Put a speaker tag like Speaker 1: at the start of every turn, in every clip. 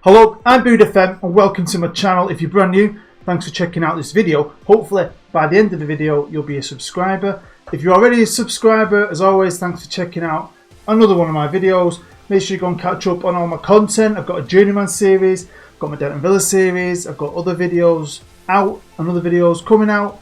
Speaker 1: Hello, I'm BOODFM and welcome to my channel. If you're brand new, thanks for checking out this video. Hopefully by the end of the video you'll be a subscriber. If you're already a subscriber, as always, thanks for checking out another one of my videos. Make sure you go and catch up on all my content. I've got a JOURNEYMAN series, I've got my Denton Villa series, I've got other videos out and other videos coming out.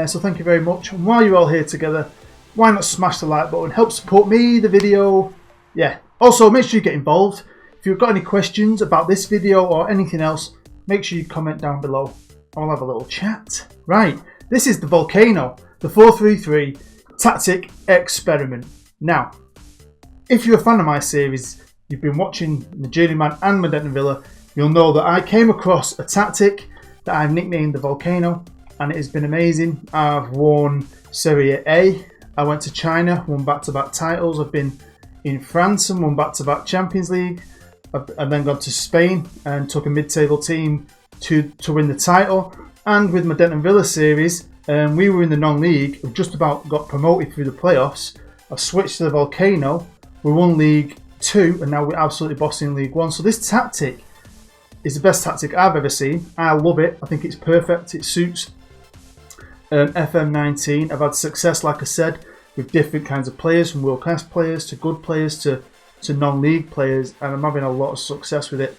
Speaker 1: So thank you very much. And while you're all here together, why not smash the like button, help support me, the video. Yeah. Also, make sure you get involved. If you've got any questions about this video or anything else, make sure you comment down below. I'll have a little chat. Right, this is the Volcano, the 4-3-3 tactic experiment. Now, if you're a fan of my series, you've been watching the JOURNEYMAN and my Denton Villa, you'll know that I came across a tactic that I've nicknamed the Volcano, and it has been amazing. I've won Serie A, I went to China, won back-to-back titles, I've been in France and won back-to-back Champions League. I've then gone to Spain and took a mid-table team to win the title. And with my Denton Villa series, we were in the non-league. We've just about got promoted through the playoffs. I've switched to the Volcano. We won League 2 and now we're absolutely bossing League 1. So this tactic is the best tactic I've ever seen. I love it. I think it's perfect. It suits FM19. I've had success, like I said, with different kinds of players, from world-class players to good players to non-league players, and I'm having a lot of success with it.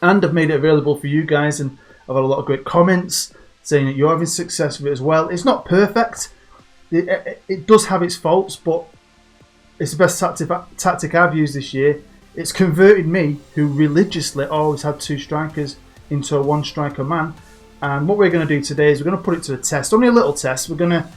Speaker 1: And I've made it available for you guys, and I've had a lot of great comments saying that you're having success with it as well. It's not perfect. It does have its faults, but it's the best tactic I've used this year. It's converted me, who religiously always had two strikers, into a one-striker man. And what we're going to do today is we're going to put it to the test. Only a little test. We're going to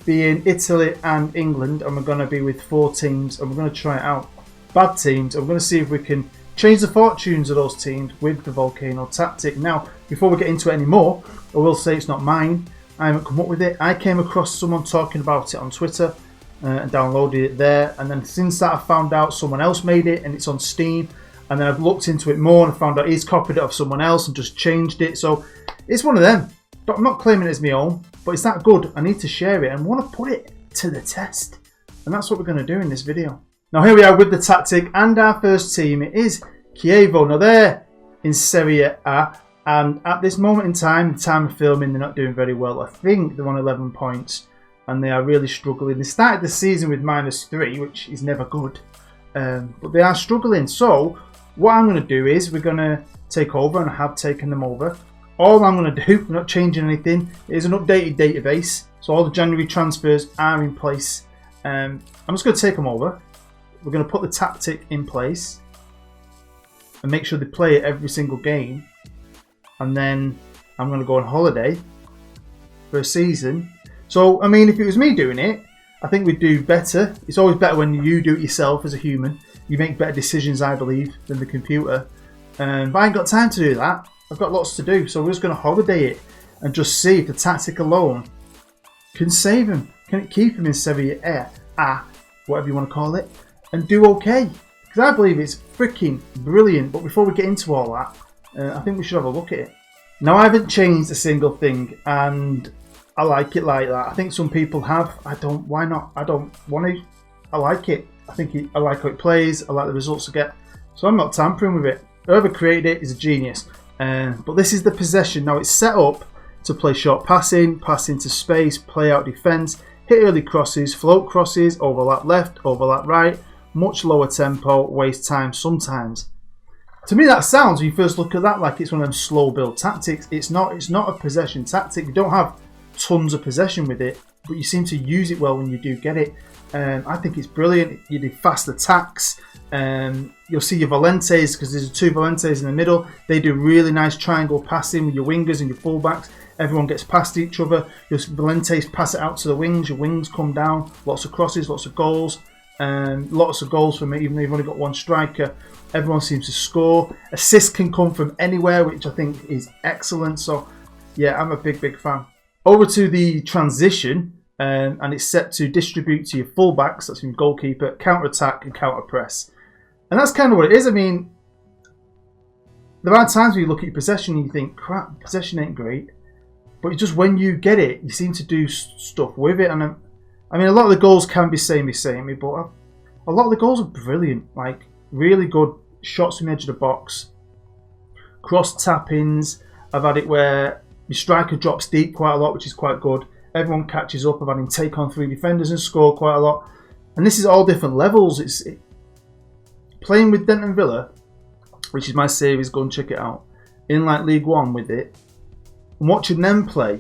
Speaker 1: be in Italy and England, and we're going to be with 4 teams, and we're going to try it out. Bad teams, and we're going to see if we can change the fortunes of those teams with the Volcano tactic. Now, before we get into it anymore, I will say it's not mine. I haven't come up with it. I came across someone talking about it on Twitter and downloaded it there, and then since that I found out someone else made it and it's on Steam, and then I've looked into it more and I found out he's copied it off someone else and just changed it. So it's one of them. I'm not claiming it as my own, but it's that good. I need to share it and want to put it to the test. And that's what we're going to do in this video. Now here we are with the tactic and our first team. It is Chievo. Now they're in Serie A, and at this moment in time, the time of filming, they're not doing very well. I think they're on 11 points and they are really struggling. They started the season with -3, which is never good, but they are struggling. So what I'm going to do is we're going to take over, and I have taken them over. All I'm going to do, we're not changing anything, it is an updated database, so all the January transfers are in place. I'm just going to take them over. We're going to put the tactic in place and make sure they play it every single game, and then I'm going to go on holiday for a season. So I mean, if it was me doing it, I think we'd do better. It's always better when you do it yourself as a human. You make better decisions, I believe, than the computer. But I ain't got time to do that. I've got lots to do, so we're just going to holiday it and just see if the tactic alone can save him. Can it keep him in Serie A, whatever you want to call it, and do okay? Because I believe it's freaking brilliant. But before we get into all that, I think we should have a look at it. Now, I haven't changed a single thing, and I like it like that. I think some people have. I don't. Why not? I don't want to. I like it. I like how it plays. I like the results I get. So I'm not tampering with it. Whoever created it is a genius. But this is the possession. Now it's set up to play short passing, pass into space, play out defence, hit early crosses, float crosses, overlap left, overlap right, much lower tempo, waste time sometimes. To me that sounds, when you first look at that, like it's one of them slow build tactics. It's not a possession tactic. You don't have tons of possession with it, but you seem to use it well when you do get it. I think it's brilliant. You do fast attacks. You'll see your Valentes, because there's 2 Valentes in the middle. They do really nice triangle passing with your wingers and your fullbacks. Everyone gets past each other. Your Valentes pass it out to the wings. Your wings come down. Lots of crosses, lots of goals. Lots of goals for me, even though you've only got 1 striker. Everyone seems to score. Assists can come from anywhere, which I think is excellent. So yeah, I'm a big fan. Over to the transition. And it's set to distribute to your fullbacks, that's your goalkeeper, counter-attack and counter-press. And that's kind of what it is. I mean, there are times where you look at your possession and you think, crap, possession ain't great. But it's just when you get it, you seem to do stuff with it. And I mean, a lot of the goals can be samey, but a lot of the goals are brilliant. Like, really good shots from the edge of the box. cross tappings. I've had it where the striker drops deep quite a lot, which is quite good. Everyone catches up. I've had him take on 3 defenders and score quite a lot. And this is all different levels. Playing with Denton Villa, which is my series, go and check it out, in like League One with it, and watching them play.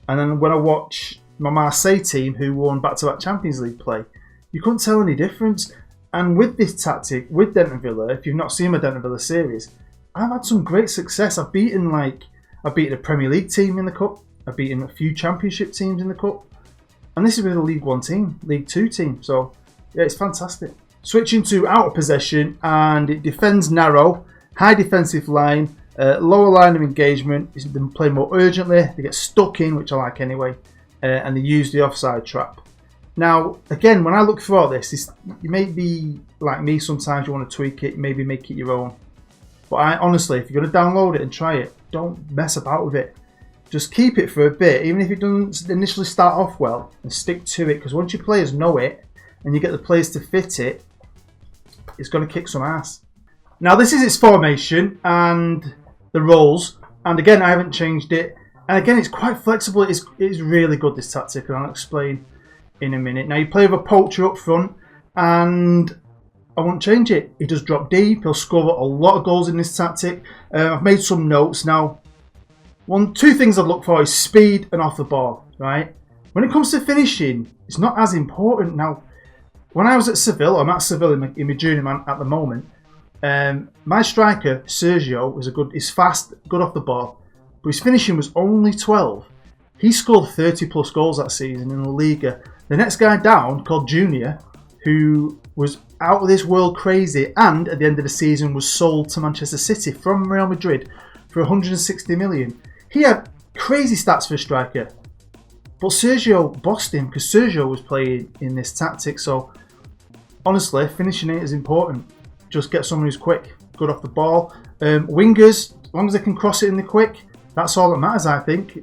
Speaker 1: And then when I watch my Marseille team, who won back-to-back Champions League, play, you couldn't tell any difference. And with this tactic, with Denton Villa, if you've not seen my Denton Villa series, I've had some great success. I've beaten a Premier League team in the cup. I've beaten a few Championship teams in the cup. And this is with a League One team, League Two team. So, yeah, it's fantastic. Switching to out of possession, and it defends narrow, high defensive line, lower line of engagement. They play more urgently. They get stuck in, which I like anyway, and they use the offside trap. Now, again, when I look through all this, you may be like me. Sometimes you want to tweak it, maybe make it your own. But honestly, if you're going to download it and try it, don't mess about with it. Just keep it for a bit, even if it doesn't initially start off well, and stick to it. Because once your players know it, and you get the players to fit it, it's going to kick some ass. Now, this is its formation and the roles. And again, I haven't changed it. And again, it's quite flexible. It's really good, this tactic, and I'll explain in a minute. Now, you play with a poacher up front, and I won't change it. He does drop deep. He'll score a lot of goals in this tactic. I've made some notes. Now, two things I'd look for is speed and off the ball, right? When it comes to finishing, it's not as important. Now, when I was at Seville, I'm at Seville in my journeyman at the moment, my striker, Sergio, is fast, good off the ball, but his finishing was only 12. He scored 30 plus goals that season in La Liga. The next guy down, called Junior, who was out of this world crazy, and at the end of the season was sold to Manchester City from Real Madrid for 160 million. He had crazy stats for a striker, but Sergio bossed him because Sergio was playing in this tactic. So honestly, finishing it is important. Just get someone who's quick, good off the ball. Wingers, as long as they can cross it in the quick, that's all that matters, I think.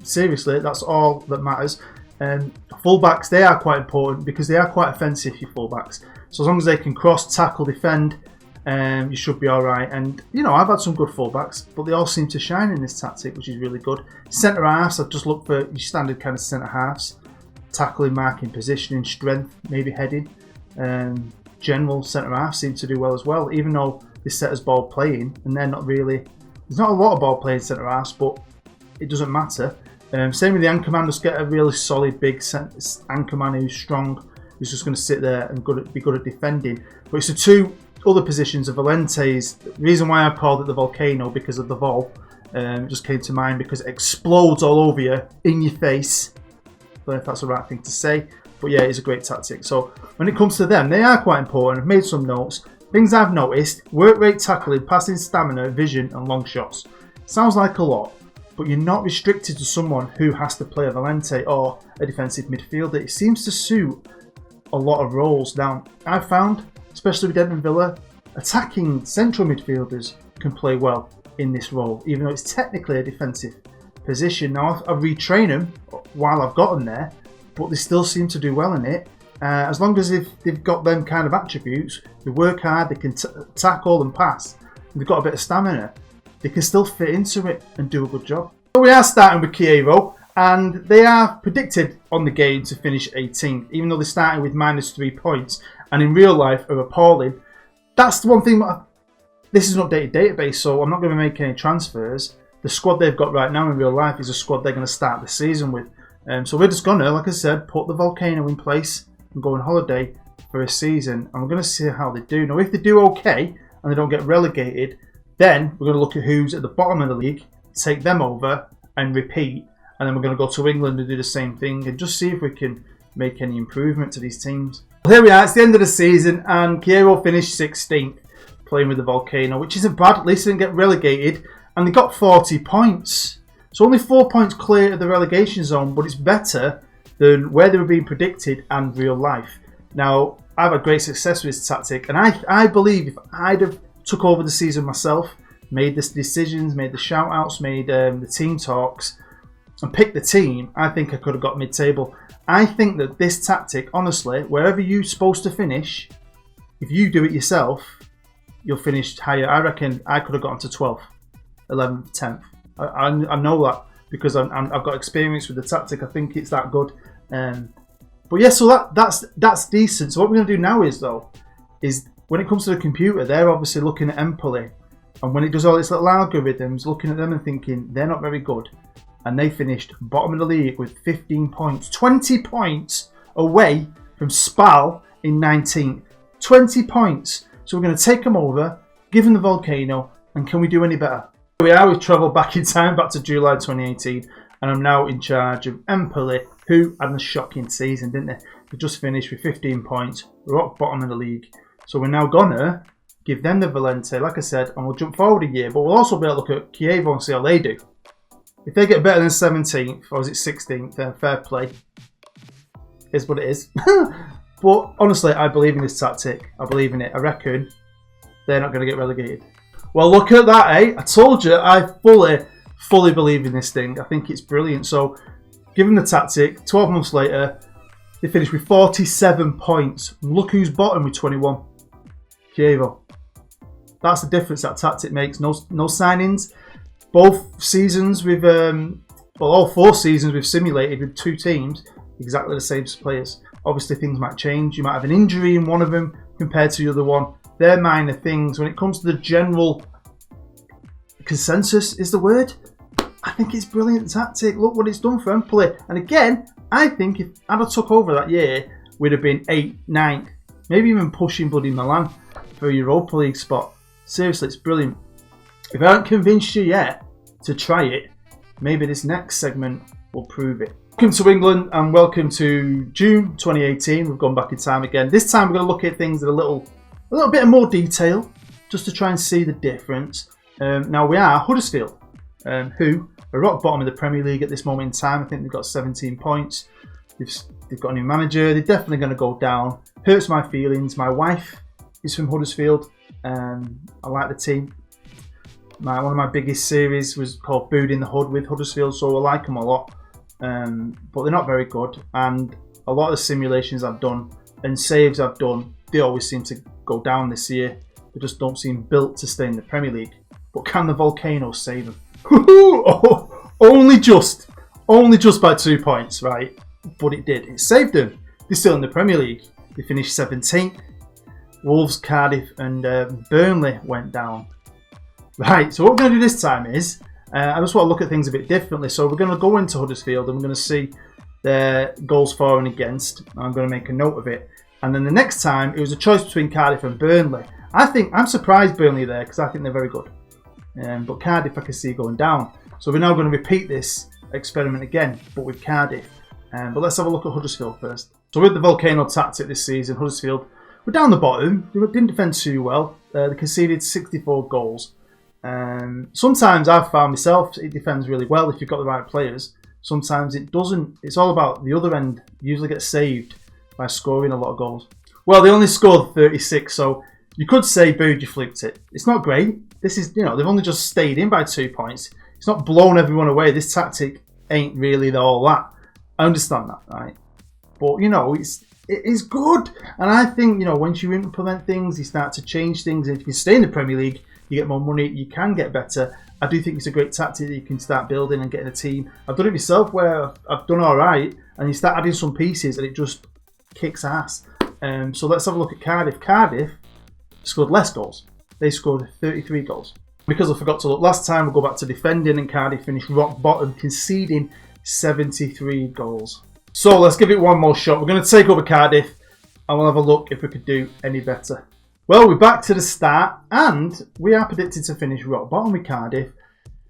Speaker 1: Seriously, that's all that matters. Fullbacks, they are quite important because they are quite offensive, your fullbacks. So as long as they can cross, tackle, defend, you should be alright. And, you know, I've had some good fullbacks, but they all seem to shine in this tactic, which is really good. Centre-halves, I've just looked for your standard kind of centre-halves. Tackling, marking, positioning, strength, maybe heading. General centre-halves seem to do well as well, even though this set is ball playing, and they're not really... There's not a lot of ball playing centre-halves, but it doesn't matter. Same with the anchorman, just get a really solid big anchorman who's strong, who's just going to sit there and be good at defending. But it's the two other positions of Valente's. The reason why I've called it the Volcano, because of the vol, it just came to mind because it explodes all over you, in your face. I don't know if that's the right thing to say, but yeah, it's a great tactic. So when it comes to them, they are quite important. I've made some notes. Things I've noticed: work rate, tackling, passing, stamina, vision, and long shots. Sounds like a lot, but you're not restricted to someone who has to play a Valente or a defensive midfielder. It seems to suit a lot of roles. Now, I've found, especially with Denton Villa, attacking central midfielders can play well in this role, even though it's technically a defensive position. Now, I've retrained them while I've got them there, but they still seem to do well in it. As long as they've got them kind of attributes, they work hard, they can tackle and pass, and they've got a bit of stamina, they can still fit into it and do a good job. So we are starting with Chievo, and they are predicted on the game to finish 18th, even though they're starting with -3 points, and in real life are appalling. That's the one thing. This is an updated database, so I'm not going to make any transfers. The squad they've got right now in real life is a squad they're going to start the season with. So we're just going to, like I said, put the Volcano in place and go on holiday for a season, and we're going to see how they do. Now, if they do okay and they don't get relegated, then we're going to look at who's at the bottom of the league, take them over and repeat, and then we're going to go to England and do the same thing and just see if we can make any improvement to these teams. Well, here we are, it's the end of the season, and Chievo finished 16th playing with the Volcano, which isn't bad. At least they didn't get relegated, and they got 40 points. So only 4 points clear of the relegation zone, but it's better than where they were being predicted and real life. Now, I've had great success with this tactic, and I believe if I'd have took over the season myself, made the decisions, made the shout-outs, made the team talks, and picked the team, I think I could have got mid-table. I think that this tactic, honestly, wherever you're supposed to finish, if you do it yourself, you'll finish higher. I reckon I could have gotten to 12th 11th, 10th. I know that because I've got experience with the tactic. I think it's that good. But yeah, so that's decent. So what we're going to do now is when it comes to the computer, they're obviously looking at Empoli, and when it does all its little algorithms, looking at them and thinking they're not very good, and they finished bottom of the league with 15 points, 20 points away from Spal in 19th, 20 points. So we're going to take them over, give them the Volcano, and can we do any better? Here we are. We've travelled back in time, back to July 2018, and I'm now in charge of Empoli, who had a shocking season, didn't they? They just finished with 15 points, rock bottom of the league. So we're now going to give them the Valente, like I said, and we'll jump forward a year, but we'll also be able to look at Chievo and see how they do. If they get better than 17th, or is it 16th, then fair play. Is what it is. But honestly, I believe in this tactic. I believe in it. I reckon they're not going to get relegated. Well, look at that, eh? I told you, I fully believe in this thing. I think it's brilliant. So, given the tactic, 12 months later, they finished with 47 points. Look who's bottom with 21. Chievo. That's the difference that tactic makes. No signings. Both seasons with, all 4 seasons we've simulated with 2 teams, exactly the same players. Obviously, things might change. You might have an injury in one of them compared to the other one. They're minor things. When it comes to the general consensus, is the word. I think it's brilliant tactic. Look what it's done for Empoli. And again, I think if I'd have took over that year, we'd have been 8th, 9th, maybe even pushing bloody Milan for a Europa League spot. Seriously, it's brilliant. If I haven't convinced you yet to try it, maybe this next segment will prove it. Welcome to England and welcome to June 2018. We've gone back in time again. This time we're going to look at things in a little bit of more detail, just to try and see the difference. Now we are Huddersfield, who are rock bottom of the Premier League at this moment in time. I think they've got 17 points. They've got a new manager. They're definitely going to go down. Hurts my feelings. My wife is from Huddersfield. I like the team. One of my biggest series was called Bood in the Hood with Huddersfield, so I like them a lot. But they're not very good, and a lot of the simulations I've done and saves I've done, they always seem to go down this year. They just don't seem built to stay in the Premier League. But can the Volcano save them? Oh, only just by 2 points, right? But it did. It saved them. They're still in the Premier League. They finished 17th. Wolves, Cardiff, and Burnley went down. Right. So what we're going to do this time is, I just want to look at things a bit differently. So we're going to go into Huddersfield and we're going to see their goals for and against. I'm going to make a note of it. And then the next time, it was a choice between Cardiff and Burnley. I'm surprised Burnley there because I think they're very good. But Cardiff I can see going down. So we're now going to repeat this experiment again, but with Cardiff. But let's have a look at Huddersfield first. So with the Volcano tactic this season, Huddersfield were down the bottom. They didn't defend too well. They conceded 64 goals. Sometimes I've found myself, it defends really well if you've got the right players. Sometimes it doesn't. It's all about the other end. You usually get saved by scoring a lot of goals. Well, they only scored 36, so you could say, Bood, you flipped it. It's not great. This is, they've only just stayed in by 2 points. It's not blown everyone away. This tactic ain't really all that. I understand that, right? But, it is good. And I think, once you implement things, you start to change things. And if you can stay in the Premier League, you get more money, you can get better. I do think it's a great tactic that you can start building and getting a team. I've done it myself where I've done all right, and you start adding some pieces and it just kicks ass. So let's have a look at Cardiff. Cardiff scored less goals. They scored 33 goals. Because I forgot to look last time, we'll go back to defending, and Cardiff finished rock bottom, conceding 73 goals. So let's give it one more shot. We're going to take over Cardiff and we'll have a look if we could do any better. Well, we're back to the start and we are predicted to finish rock bottom with Cardiff.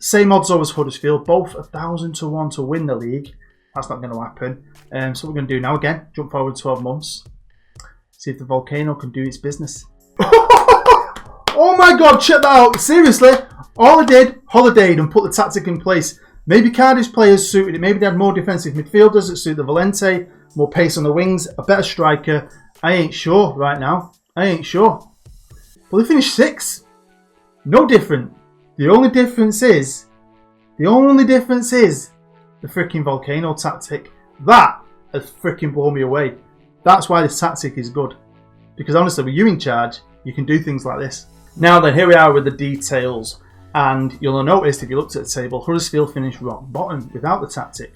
Speaker 1: Same odds as Huddersfield, both 1,000 to 1 to win the league. That's not going to happen. So what we're going to do now again, jump forward 12 months. See if the Volcano can do its business. Oh my God, check that out. Seriously, all I did, holidayed and put the tactic in place. Maybe Cardiff's players suited it. Maybe they had more defensive midfielders that suit the Valente, more pace on the wings, a better striker. I ain't sure right now. I ain't sure. But they finished 6th. No different. The only difference is the freaking Volcano tactic. That has freaking blown me away. That's why this tactic is good. Because honestly, with you in charge, you can do things like this. Now then, here we are with the details. And you'll have noticed if you looked at the table, Huddersfield finished rock bottom without the tactic.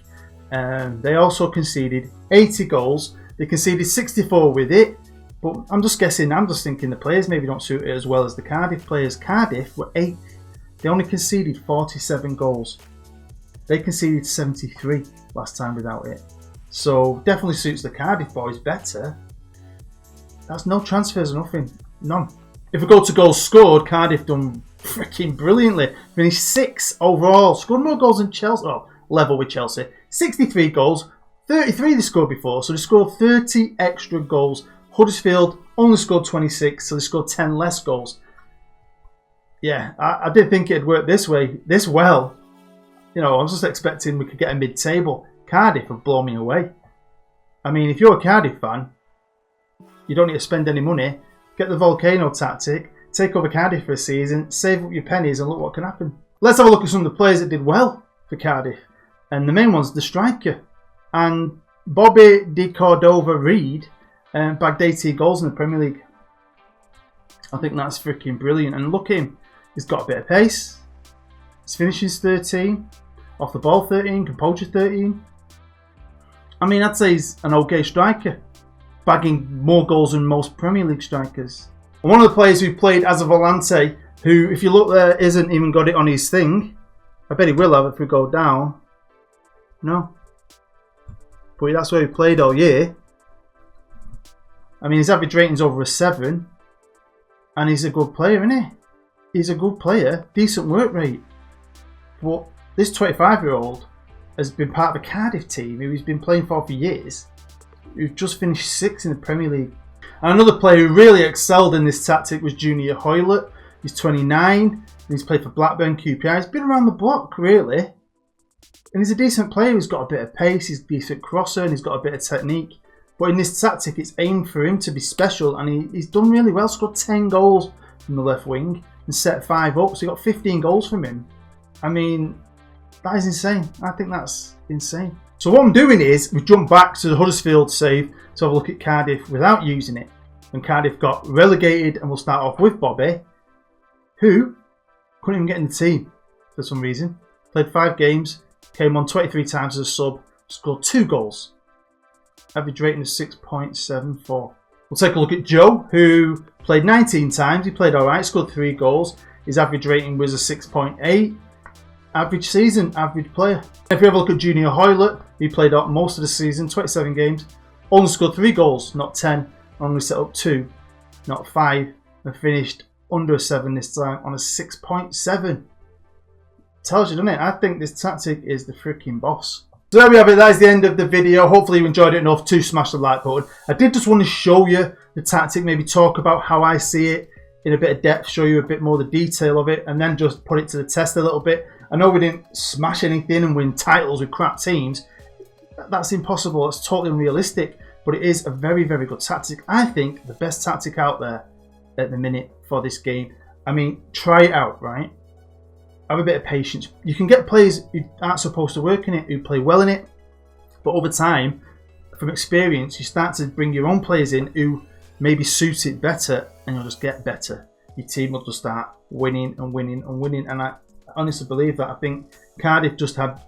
Speaker 1: They also conceded 80 goals. They conceded 64 with it. But I'm just guessing, I'm just thinking the players maybe don't suit it as well as the Cardiff players. Cardiff were 8th. They only conceded 47 goals. They conceded 73 last time without it. So definitely suits the Cardiff boys better. That's no transfers or nothing. None. If we go to goals scored, Cardiff done freaking brilliantly. Finished 6th overall. Scored more goals than Chelsea. Oh, level with Chelsea. 63 goals. 33 they scored before. So they scored 30 extra goals. Huddersfield only scored 26. So they scored 10 less goals. Yeah, I didn't think it'd work this way, this well. You know, I was just expecting we could get a mid-table. Cardiff have blown me away. I mean, if you're a Cardiff fan, you don't need to spend any money. Get the Volcano tactic, take over Cardiff for a season, save up your pennies and look what can happen. Let's have a look at some of the players that did well for Cardiff. And the main one's the striker. And Bobby de Cordova-Reid bagged 18 goals in the Premier League. I think that's freaking brilliant. And look at him. He's got a bit of pace. His finishing's 13. Off the ball 13. Composure 13. I mean, I'd say he's an okay striker. Bagging more goals than most Premier League strikers. And one of the players who played as a volante, who, if you look there, isn't even got it on his thing. I bet he will have if we go down. No. But that's where he played all year. I mean, his average rating's over a 7. And he's a good player, isn't he? He's a good player. Decent work rate. But this 25-year-old has been part of a Cardiff team who he's been playing for years. Who've just finished 6th in the Premier League. And another player who really excelled in this tactic was Junior Hoylett. He's 29. And he's played for Blackburn, QPR. He's been around the block, really. And he's a decent player. He's got a bit of pace. He's a decent crosser. And he's got a bit of technique. But in this tactic, it's aimed for him to be special. And he's done really well. Scored 10 goals from the left wing. And set 5 up. So he got 15 goals from him. I mean, that is insane. I think that's insane. So what I'm doing is, we jump back to the Huddersfield save to have a look at Cardiff without using it. When Cardiff got relegated, and we'll start off with Bobby, who couldn't even get in the team for some reason. Played 5 games, came on 23 times as a sub, scored 2 goals. Average rating of 6.74. We'll take a look at Joe, who played 19 times. He played alright, scored 3 goals. His average rating was a 6.8. Average season, average player. If we have a look at Junior Hoylett, he played up most of the season, 27 games. Only scored 3 goals, not 10. Only set up 2, not 5. And finished under a 7 this time on a 6.7. Tells you, doesn't it? I think this tactic is the freaking boss. So there we have it. That is the end of the video. Hopefully you enjoyed it enough to smash the like button. I did just want to show you the tactic, maybe talk about how I see it in a bit of depth, show you a bit more the detail of it, and then just put it to the test a little bit. I know we didn't smash anything and win titles with crap teams. That's impossible. That's totally unrealistic. But it is a very, very good tactic. I think the best tactic out there at the minute for this game. I mean, try it out, right? Have a bit of patience. You can get players who aren't supposed to work in it, who play well in it. But over time, from experience, you start to bring your own players in who maybe suit it better, and you'll just get better. Your team will just start winning and winning and winning. And I honestly believe that. I think Cardiff just had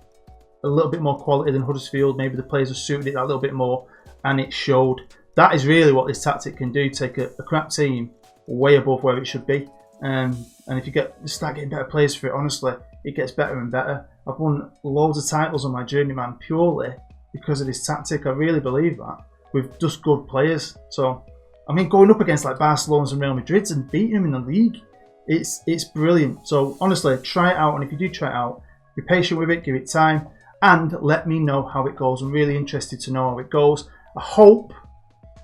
Speaker 1: a little bit more quality than Huddersfield. Maybe the players have suited it that little bit more, and it showed. That is really what this tactic can do. Take a crap team way above where it should be. And if you start getting better players for it, honestly, it gets better and better. I've won loads of titles on my journeyman purely because of this tactic. I really believe that. With just good players. So, I mean, going up against like Barcelona's and Real Madrid's and beating them in the league, it's brilliant. So honestly, try it out, and if you do try it out, be patient with it, give it time, and let me know how it goes. I'm really interested to know how it goes. I hope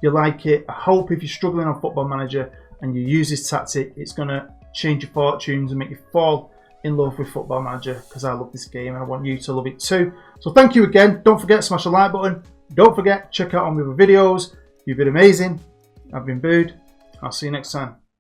Speaker 1: you like it. I hope if you're struggling on Football Manager and you use this tactic, it's going to change your fortunes and make you fall in love with Football Manager, because I love this game and I want you to love it too. So thank you again. Don't forget to smash the like button. Don't forget, check out all my other videos. You've been amazing. I've been Bood. I'll see you next time.